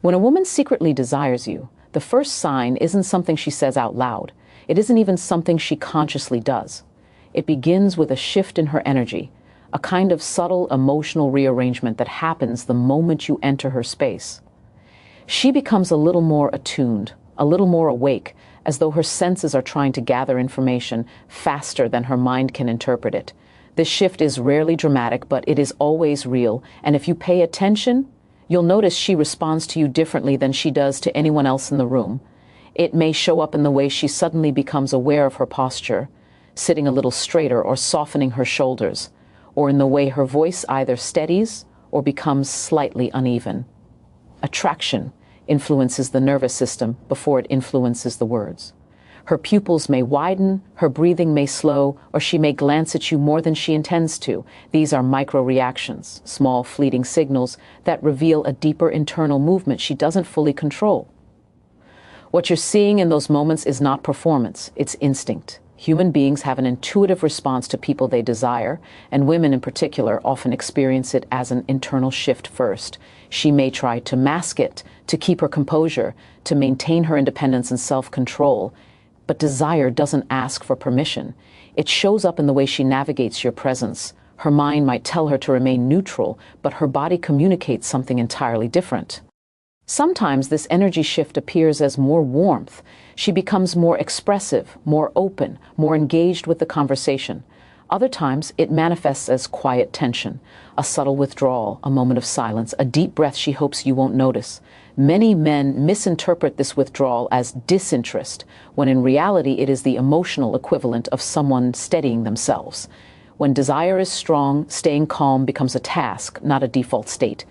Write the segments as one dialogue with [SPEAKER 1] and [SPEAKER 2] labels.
[SPEAKER 1] When a woman secretly desires you, the first sign isn't something she says out loud. It isn't even something she consciously does. It begins with a shift in her energy, a kind of subtle emotional rearrangement that happens the moment you enter her space. She becomes a little more attuned, a little more awake, as though her senses are trying to gather information faster than her mind can interpret it. This shift is rarely dramatic, but it is always real, and if you pay attention, you'll notice she responds to you differently than she does to anyone else in the room. It may show up in the way she suddenly becomes aware of her posture, sitting a little straighter or softening her shoulders, or in the way her voice either steadies or becomes slightly uneven. Attraction influences the nervous system before it influences the words. Her pupils may widen, her breathing may slow, or she may glance at you more than she intends to. These are micro-reactions, small fleeting signals that reveal a deeper internal movement she doesn't fully control. What you're seeing in those moments is not performance, it's instinct. Human beings have an intuitive response to people they desire, and women in particular often experience it as an internal shift first. She may try to mask it, to keep her composure, to maintain her independence and self-control. But desire doesn't ask for permission. It shows up in the way she navigates your presence. Her mind might tell her to remain neutral, but her body communicates something entirely different. Sometimes this energy shift appears as more warmth. She becomes more expressive, more open, more engaged with the conversation. Other times, it manifests as quiet tension, a subtle withdrawal, a moment of silence, a deep breath she hopes you won't notice. Many men misinterpret this withdrawal as disinterest, when in reality it is the emotional equivalent of someone steadying themselves. When desire is strong, staying calm becomes a task, not a default state.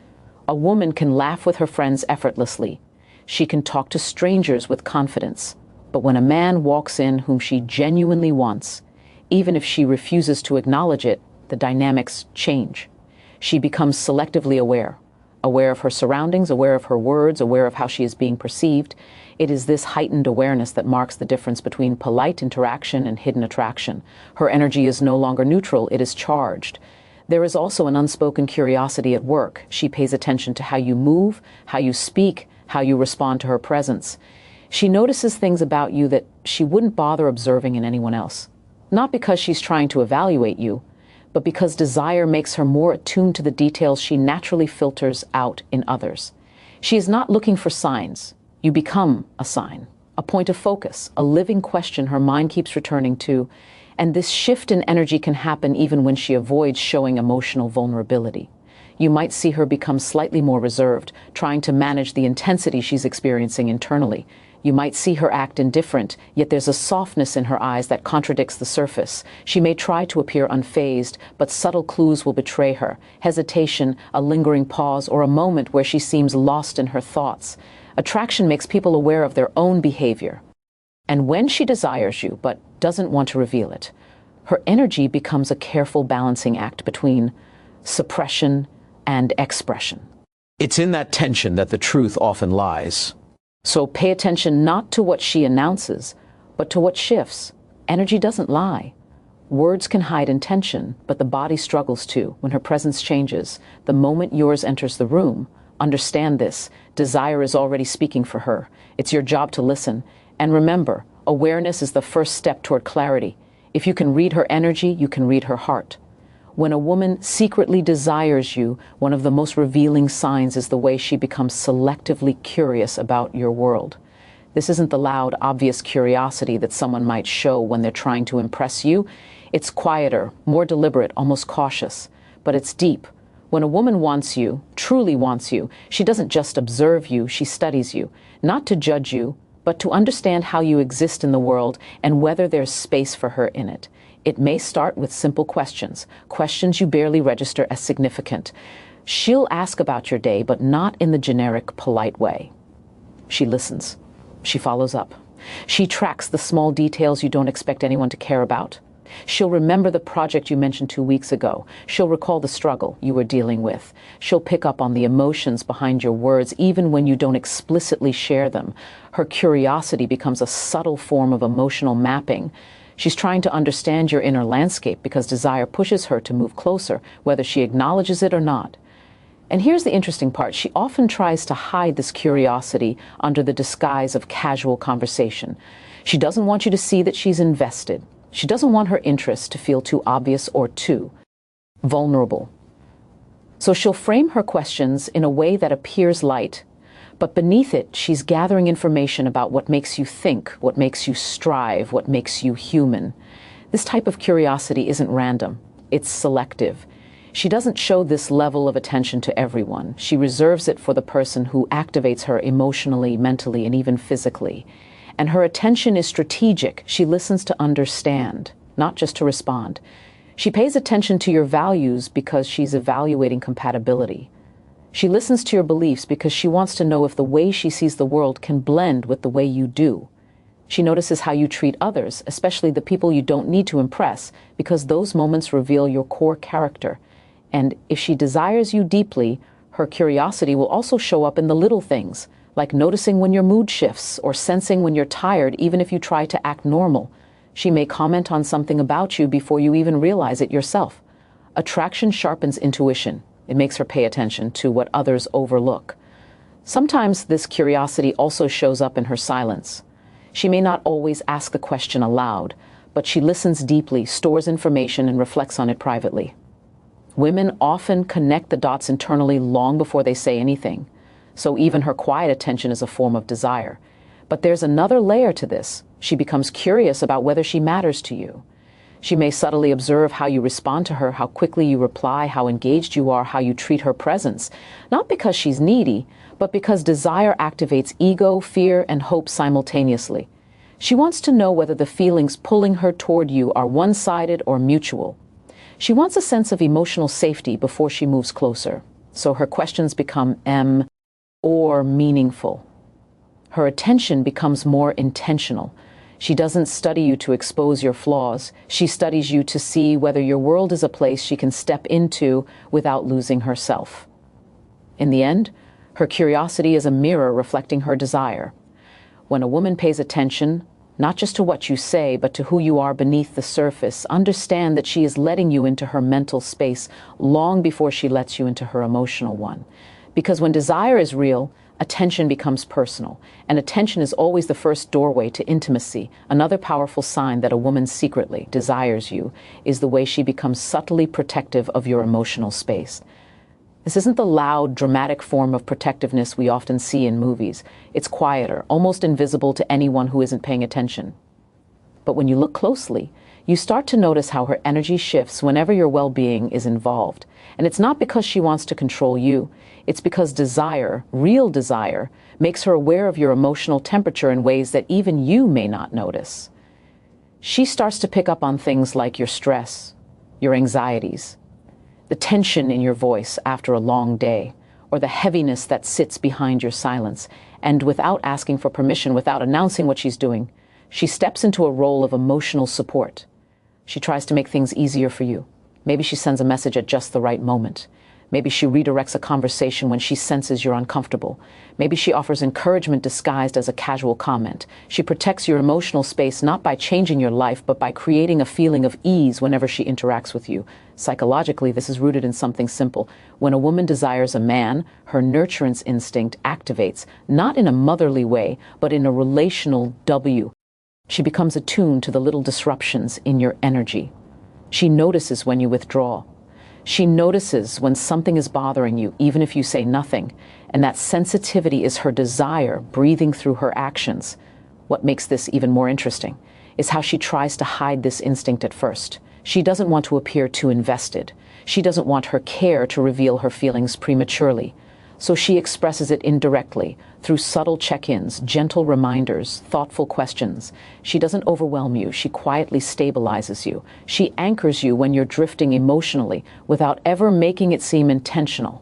[SPEAKER 1] A woman can laugh with her friends effortlessly. She can talk to strangers with confidence. But when a man walks in whom she genuinely wants, even if she refuses to acknowledge it, the dynamics change. She becomes selectively aware of her surroundings, aware of her words, aware of how she is being perceived. It is this heightened awareness that marks the difference between polite interaction and hidden attraction. Her energy is no longer neutral, it is charged. There is also an unspoken curiosity at work. She pays attention to how you move, how you speak, how you respond to her presence. She notices things about you that she wouldn't bother observing in anyone else. Not because she's trying to evaluate you, but because desire makes her more attuned to the details she naturally filters out in others. She is not looking for signs. You become a sign, a point of focus, a living question her mind keeps returning to, and this shift in energy can happen even when she avoids showing emotional vulnerability. You might see her become slightly more reserved, trying to manage the intensity she's experiencing internally. You might see her act indifferent, yet there's a softness in her eyes that contradicts the surface. She may try to appear unfazed, but subtle clues will betray her. Hesitation, a lingering pause, or a moment where she seems lost in her thoughts. Attraction makes people aware of their own behavior. And when she desires you, but doesn't want to reveal it, her energy becomes a careful balancing act between suppression and expression.
[SPEAKER 2] It's in that tension that the truth often lies.
[SPEAKER 1] So pay attention not to what she announces, but to what shifts. Energy doesn't lie. Words can hide intention, but the body struggles to when her presence changes. The moment yours enters the room, understand this. Desire is already speaking for her. It's your job to listen. And remember, awareness is the first step toward clarity. If you can read her energy, you can read her heart. When a woman secretly desires you, one of the most revealing signs is the way she becomes selectively curious about your world. This isn't the loud, obvious curiosity that someone might show when they're trying to impress you. It's quieter, more deliberate, almost cautious, but it's deep. When a woman wants you, truly wants you, she doesn't just observe you, she studies you, not to judge you, but to understand how you exist in the world and whether there's space for her in it. It may start with simple questions, questions you barely register as significant. She'll ask about your day, but not in the generic, polite way. She listens. She follows up. She tracks the small details you don't expect anyone to care about. She'll remember the project you mentioned 2 weeks ago. She'll recall the struggle you were dealing with. She'll pick up on the emotions behind your words, even when you don't explicitly share them. Her curiosity becomes a subtle form of emotional mapping. She's trying to understand your inner landscape because desire pushes her to move closer, whether she acknowledges it or not. And here's the interesting part. She often tries to hide this curiosity under the disguise of casual conversation. She doesn't want you to see that she's invested. She doesn't want her interest to feel too obvious or too vulnerable. So she'll frame her questions in a way that appears light, but beneath it, she's gathering information about what makes you think, what makes you strive, what makes you human. This type of curiosity isn't random. It's selective. She doesn't show this level of attention to everyone. She reserves it for the person who activates her emotionally, mentally, and even physically. And her attention is strategic. She listens to understand, not just to respond. She pays attention to your values because she's evaluating compatibility. She listens to your beliefs because she wants to know if the way she sees the world can blend with the way you do. She notices how you treat others, especially the people you don't need to impress, because those moments reveal your core character. And if she desires you deeply, her curiosity will also show up in the little things, like noticing when your mood shifts or sensing when you're tired, even if you try to act normal. She may comment on something about you before you even realize it yourself. Attraction sharpens intuition. It makes her pay attention to what others overlook. Sometimes this curiosity also shows up in her silence. She may not always ask the question aloud, but she listens deeply, stores information, and reflects on it privately. Women often connect the dots internally long before they say anything, so even her quiet attention is a form of desire. But there's another layer to this. She becomes curious about whether she matters to you. She may subtly observe how you respond to her, how quickly you reply, how engaged you are, how you treat her presence, not because she's needy, but because desire activates ego, fear, and hope simultaneously. She wants to know whether the feelings pulling her toward you are one-sided or mutual. She wants a sense of emotional safety before she moves closer, so her questions become or meaningful. Her attention becomes more intentional. She doesn't study you to expose your flaws. She studies you to see whether your world is a place she can step into without losing herself. In the end, her curiosity is a mirror reflecting her desire. When a woman pays attention, not just to what you say, but to who you are beneath the surface, understand that she is letting you into her mental space long before she lets you into her emotional one. Because when desire is real, attention becomes personal, and attention is always the first doorway to intimacy. Another powerful sign that a woman secretly desires you is the way she becomes subtly protective of your emotional space. This isn't the loud, dramatic form of protectiveness we often see in movies. It's quieter, almost invisible to anyone who isn't paying attention. But when you look closely, you start to notice how her energy shifts whenever your well-being is involved. And it's not because she wants to control you. It's because desire, real desire, makes her aware of your emotional temperature in ways that even you may not notice. She starts to pick up on things like your stress, your anxieties, the tension in your voice after a long day, or the heaviness that sits behind your silence. And without asking for permission, without announcing what she's doing, she steps into a role of emotional support. She tries to make things easier for you. Maybe she sends a message at just the right moment. Maybe she redirects a conversation when she senses you're uncomfortable. Maybe she offers encouragement disguised as a casual comment. She protects your emotional space not by changing your life, but by creating a feeling of ease whenever she interacts with you. Psychologically, this is rooted in something simple. When a woman desires a man, her nurturance instinct activates, not in a motherly way, but in a relational W. She becomes attuned to the little disruptions in your energy. She notices when you withdraw. She notices when something is bothering you, even if you say nothing, and that sensitivity is her desire breathing through her actions. What makes this even more interesting is how she tries to hide this instinct at first. She doesn't want to appear too invested. She doesn't want her care to reveal her feelings prematurely. So she expresses it indirectly, through subtle check-ins, gentle reminders, thoughtful questions. She doesn't overwhelm you. She quietly stabilizes you. She anchors you when you're drifting emotionally without ever making it seem intentional.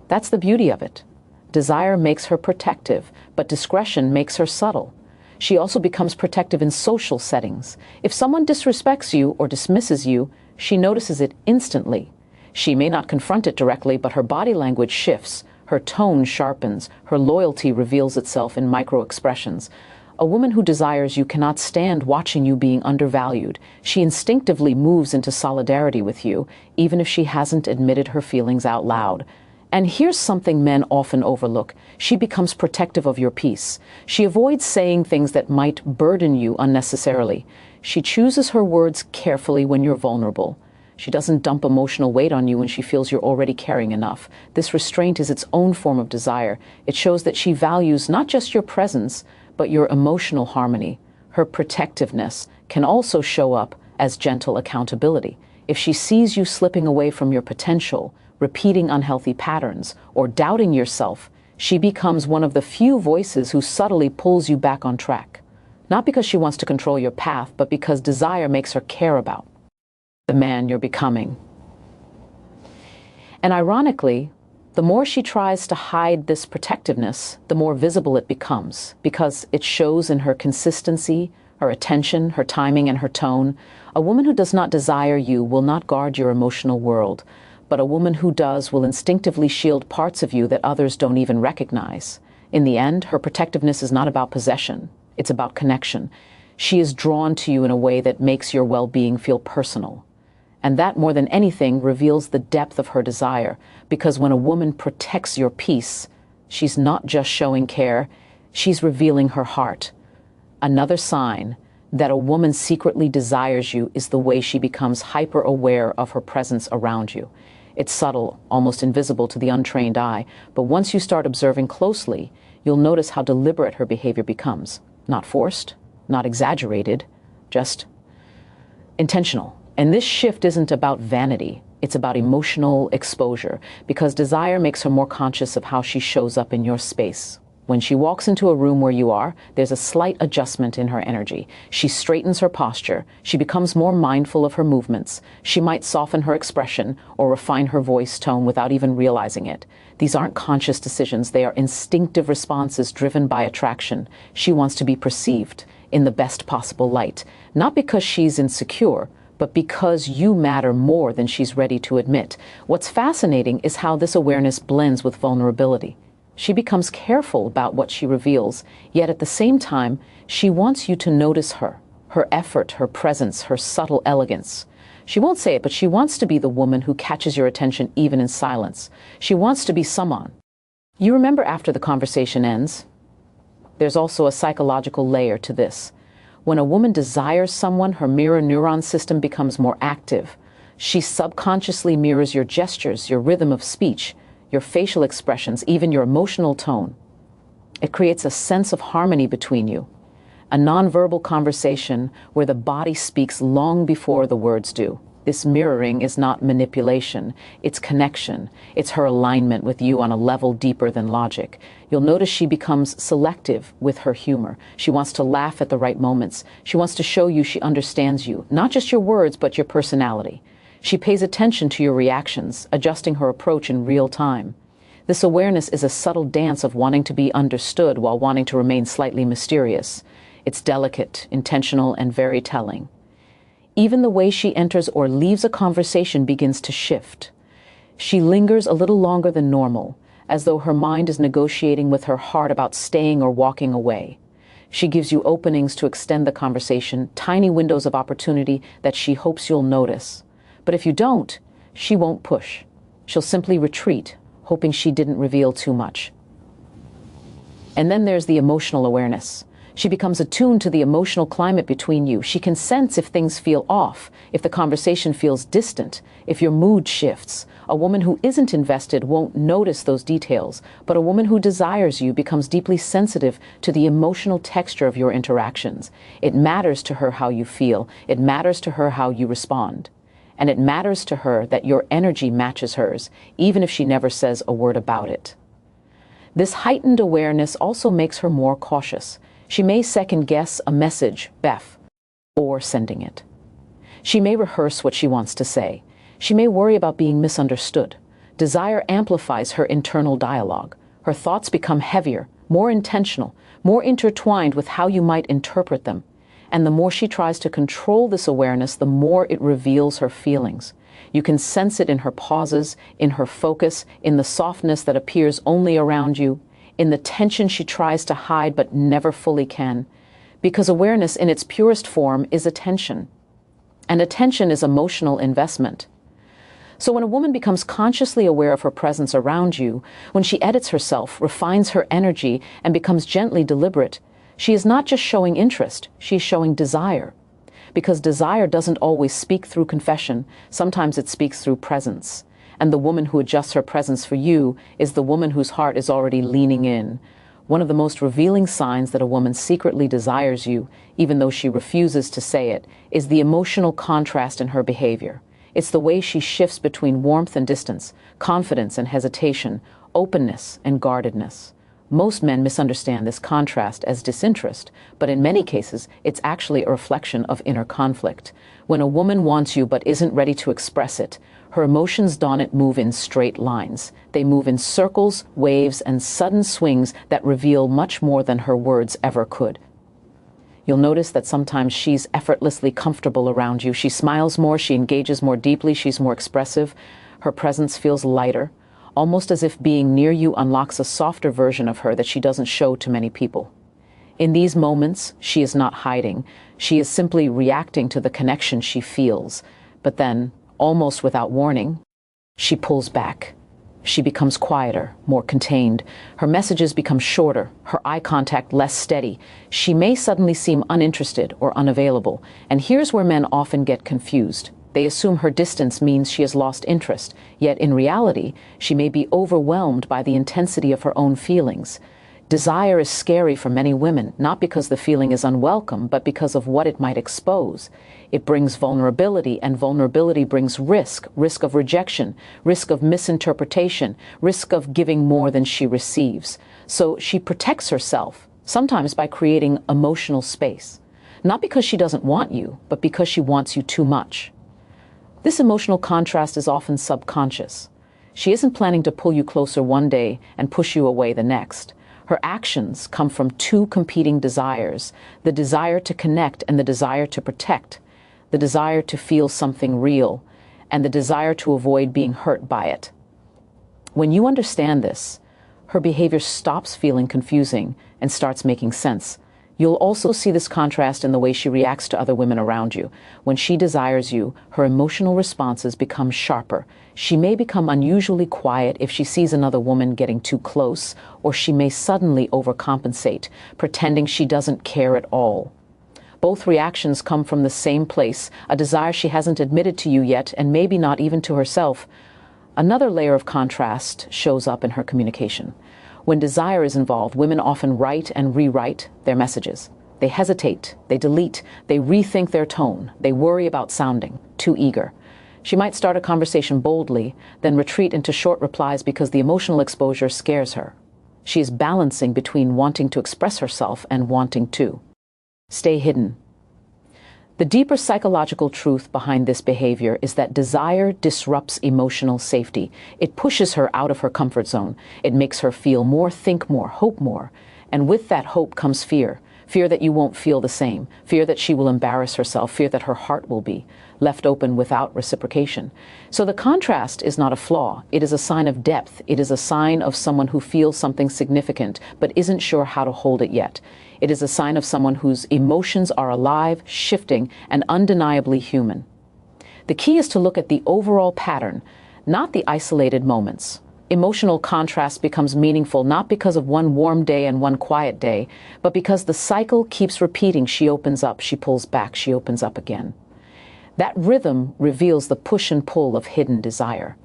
[SPEAKER 1] That's the beauty of it. Desire makes her protective, but discretion makes her subtle. She also becomes protective in social settings. If someone disrespects you or dismisses you, she notices it instantly. She may not confront it directly, but her body language shifts. Her tone sharpens. Her loyalty reveals itself in micro-expressions. A woman who desires you cannot stand watching you being undervalued. She instinctively moves into solidarity with you, even if she hasn't admitted her feelings out loud. And here's something men often overlook. She becomes protective of your peace. She avoids saying things that might burden you unnecessarily. She chooses her words carefully when you're vulnerable. She doesn't dump emotional weight on you when she feels you're already carrying enough. This restraint is its own form of desire. It shows that she values not just your presence, but your emotional harmony. Her protectiveness can also show up as gentle accountability. If she sees you slipping away from your potential, repeating unhealthy patterns, or doubting yourself, she becomes one of the few voices who subtly pulls you back on track. Not because she wants to control your path, but because desire makes her care about the man you're becoming. And ironically, the more she tries to hide this protectiveness, the more visible it becomes, because it shows in her consistency, her attention, her timing, and her tone. A woman who does not desire you will not guard your emotional world, but a woman who does will instinctively shield parts of you that others don't even recognize. In the end, her protectiveness is not about possession. It's about connection. She is drawn to you in a way that makes your well-being feel personal. And that, more than anything, reveals the depth of her desire, because when a woman protects your peace, she's not just showing care, she's revealing her heart. Another sign that a woman secretly desires you is the way she becomes hyper-aware of her presence around you. It's subtle, almost invisible to the untrained eye, but once you start observing closely, you'll notice how deliberate her behavior becomes. Not forced, not exaggerated, just intentional. And this shift isn't about vanity, it's about emotional exposure, because desire makes her more conscious of how she shows up in your space. When she walks into a room where you are, there's a slight adjustment in her energy. She straightens her posture. She becomes more mindful of her movements. She might soften her expression or refine her voice tone without even realizing it. These aren't conscious decisions. They are instinctive responses driven by attraction. She wants to be perceived in the best possible light, not because she's insecure, but because you matter more than she's ready to admit. What's fascinating is how this awareness blends with vulnerability. She becomes careful about what she reveals, yet at the same time, she wants you to notice her effort, her presence, her subtle elegance. She won't say it, but she wants to be the woman who catches your attention even in silence. She wants to be someone you remember after the conversation ends. There's also a psychological layer to this. When a woman desires someone, her mirror neuron system becomes more active. She subconsciously mirrors your gestures, your rhythm of speech, your facial expressions, even your emotional tone. It creates a sense of harmony between you, a nonverbal conversation where the body speaks long before the words do. This mirroring is not manipulation, it's connection. It's her alignment with you on a level deeper than logic. You'll notice she becomes selective with her humor. She wants to laugh at the right moments. She wants to show you she understands you, not just your words, but your personality. She pays attention to your reactions, adjusting her approach in real time. This awareness is a subtle dance of wanting to be understood while wanting to remain slightly mysterious. It's delicate, intentional, and very telling. Even the way she enters or leaves a conversation begins to shift. She lingers a little longer than normal, as though her mind is negotiating with her heart about staying or walking away. She gives you openings to extend the conversation, tiny windows of opportunity that she hopes you'll notice. But if you don't, she won't push. She'll simply retreat, hoping she didn't reveal too much. And then there's the emotional awareness. She becomes attuned to the emotional climate between you. She can sense if things feel off, if the conversation feels distant, if your mood shifts. A woman who isn't invested won't notice those details, but a woman who desires you becomes deeply sensitive to the emotional texture of your interactions. It matters to her how you feel. It matters to her how you respond. And it matters to her that your energy matches hers, even if she never says a word about it. This heightened awareness also makes her more cautious. She may second-guess a message, Beth, before sending it. She may rehearse what she wants to say. She may worry about being misunderstood. Desire amplifies her internal dialogue. Her thoughts become heavier, more intentional, more intertwined with how you might interpret them. And the more she tries to control this awareness, the more it reveals her feelings. You can sense it in her pauses, in her focus, in the softness that appears only around you, in the tension she tries to hide but never fully can. Because awareness in its purest form is attention. And attention is emotional investment. So when a woman becomes consciously aware of her presence around you, when she edits herself, refines her energy, and becomes gently deliberate, she is not just showing interest, she is showing desire. Because desire doesn't always speak through confession, sometimes it speaks through presence. And the woman who adjusts her presence for you is the woman whose heart is already leaning in. One of the most revealing signs that a woman secretly desires you, even though she refuses to say it, is the emotional contrast in her behavior. It's the way she shifts between warmth and distance, confidence and hesitation, openness and guardedness. Most men misunderstand this contrast as disinterest, but in many cases, it's actually a reflection of inner conflict. When a woman wants you but isn't ready to express it, her emotions don't move in straight lines. They move in circles, waves, and sudden swings that reveal much more than her words ever could. You'll notice that sometimes she's effortlessly comfortable around you. She smiles more, she engages more deeply, she's more expressive. Her presence feels lighter, almost as if being near you unlocks a softer version of her that she doesn't show to many people. In these moments, she is not hiding. She is simply reacting to the connection she feels. But then, almost without warning, she pulls back. She becomes quieter, more contained. Her messages become shorter, her eye contact less steady. She may suddenly seem uninterested or unavailable. And here's where men often get confused. They assume her distance means she has lost interest, yet in reality, she may be overwhelmed by the intensity of her own feelings. Desire is scary for many women, not because the feeling is unwelcome, but because of what it might expose. It brings vulnerability, and vulnerability brings risk of rejection, risk of misinterpretation, risk of giving more than she receives. So she protects herself, sometimes by creating emotional space, not because she doesn't want you, but because she wants you too much. This emotional contrast is often subconscious. She isn't planning to pull you closer one day and push you away the next. Her actions come from two competing desires, the desire to connect and the desire to protect, the desire to feel something real, and the desire to avoid being hurt by it. When you understand this, her behavior stops feeling confusing and starts making sense. You'll also see this contrast in the way she reacts to other women around you. When she desires you, her emotional responses become sharper. She may become unusually quiet if she sees another woman getting too close, or she may suddenly overcompensate, pretending she doesn't care at all. Both reactions come from the same place, a desire she hasn't admitted to you yet, and maybe not even to herself. Another layer of contrast shows up in her communication. When desire is involved, women often write and rewrite their messages. They hesitate, they delete, they rethink their tone, they worry about sounding too eager. She might start a conversation boldly, then retreat into short replies because the emotional exposure scares her. She is balancing between wanting to express herself and wanting to stay hidden. The deeper psychological truth behind this behavior is that desire disrupts emotional safety. It pushes her out of her comfort zone. It makes her feel more, think more, hope more. And with that hope comes fear. Fear that you won't feel the same. Fear that she will embarrass herself. Fear that her heart will be left open without reciprocation. So the contrast is not a flaw. It is a sign of depth. It is a sign of someone who feels something significant but isn't sure how to hold it yet. It is a sign of someone whose emotions are alive, shifting, and undeniably human. The key is to look at the overall pattern, not the isolated moments. Emotional contrast becomes meaningful not because of one warm day and one quiet day, but because the cycle keeps repeating. She opens up, she pulls back, she opens up again. That rhythm reveals the push and pull of hidden desire.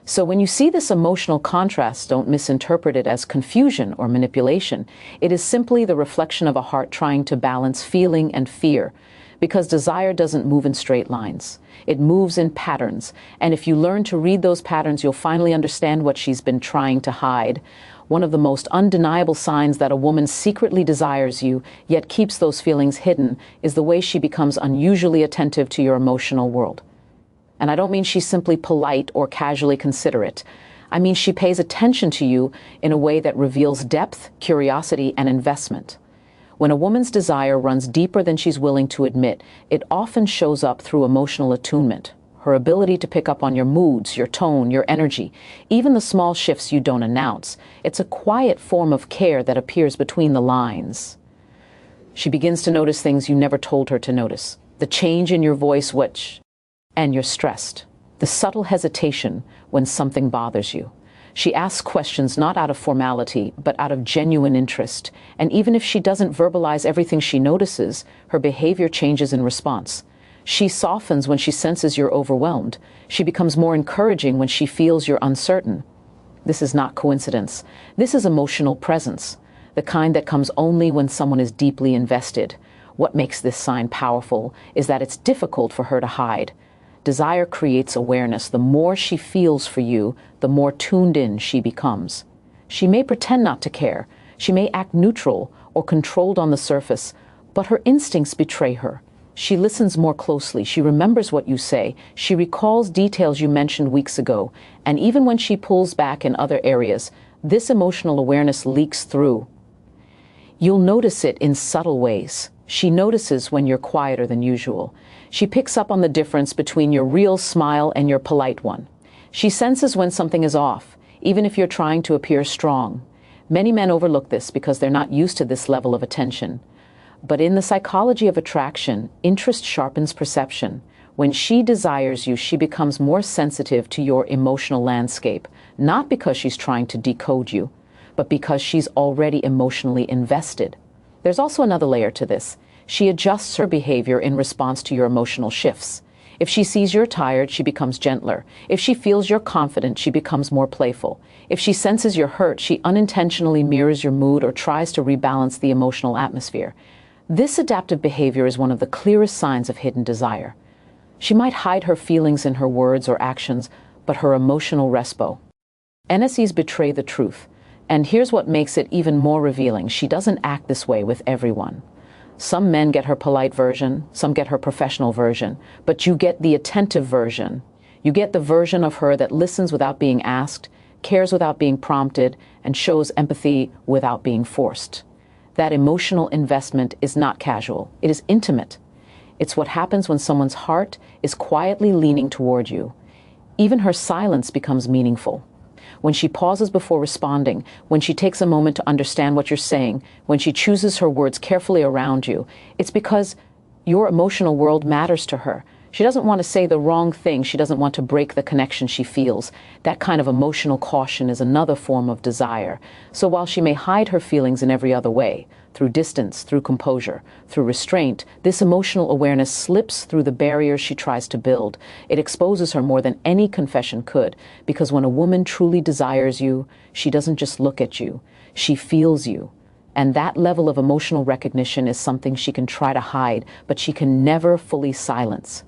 [SPEAKER 1] So when you see this emotional contrast, don't misinterpret it as confusion or manipulation. It is simply the reflection of a heart trying to balance feeling and fear, because desire doesn't move in straight lines. It moves in patterns, and if you learn to read those patterns, you'll finally understand what she's been trying to hide. One of the most undeniable signs that a woman secretly desires you, yet keeps those feelings hidden, is the way she becomes unusually attentive to your emotional world. And I don't mean she's simply polite or casually considerate. I mean she pays attention to you in a way that reveals depth, curiosity, and investment. When a woman's desire runs deeper than she's willing to admit, it often shows up through emotional attunement, her ability to pick up on your moods, your tone, your energy, even the small shifts you don't announce. It's a quiet form of care that appears between the lines. She begins to notice things you never told her to notice. The change in your voice, and you're stressed. the subtle hesitation when something bothers you. She asks questions not out of formality, but out of genuine interest. And even if she doesn't verbalize everything she notices, her behavior changes in response. She softens when she senses you're overwhelmed. She becomes more encouraging when she feels you're uncertain. This is not coincidence. This is emotional presence, the kind that comes only when someone is deeply invested. What makes this sign powerful is that it's difficult for her to hide. Desire creates awareness. The more she feels for you, the more tuned in she becomes. She may pretend not to care. She may act neutral or controlled on the surface, but her instincts betray her. She listens more closely. She remembers what you say. She recalls details you mentioned weeks ago. And even when she pulls back in other areas, this emotional awareness leaks through. You'll notice it in subtle ways. She notices when you're quieter than usual. She picks up on the difference between your real smile and your polite one. She senses when something is off, even if you're trying to appear strong. Many men overlook this because they're not used to this level of attention. But in the psychology of attraction, interest sharpens perception. When she desires you, she becomes more sensitive to your emotional landscape, not because she's trying to decode you, but because she's already emotionally invested. There's also another layer to this. She adjusts her behavior in response to your emotional shifts. If she sees you're tired, she becomes gentler. If she feels you're confident, she becomes more playful. If she senses you're hurt, she unintentionally mirrors your mood or tries to rebalance the emotional atmosphere. This adaptive behavior is one of the clearest signs of hidden desire. She might hide her feelings in her words or actions, but her emotional respo. NSEs betray the truth. And here's what makes it even more revealing. She doesn't act this way with everyone. Some men get her polite version, some get her professional version, but you get the attentive version. You get the version of her that listens without being asked, cares without being prompted, and shows empathy without being forced. That emotional investment is not casual. It is intimate. It's what happens when someone's heart is quietly leaning toward you. Even her silence becomes meaningful. When she pauses before responding, when she takes a moment to understand what you're saying, when she chooses her words carefully around you, it's because your emotional world matters to her. She doesn't want to say the wrong thing. She doesn't want to break the connection she feels. That kind of emotional caution is another form of desire. So while she may hide her feelings in every other way, through distance, through composure, through restraint, this emotional awareness slips through the barriers she tries to build. It exposes her more than any confession could, because when a woman truly desires you, she doesn't just look at you, she feels you. And that level of emotional recognition is something she can try to hide, but she can never fully silence.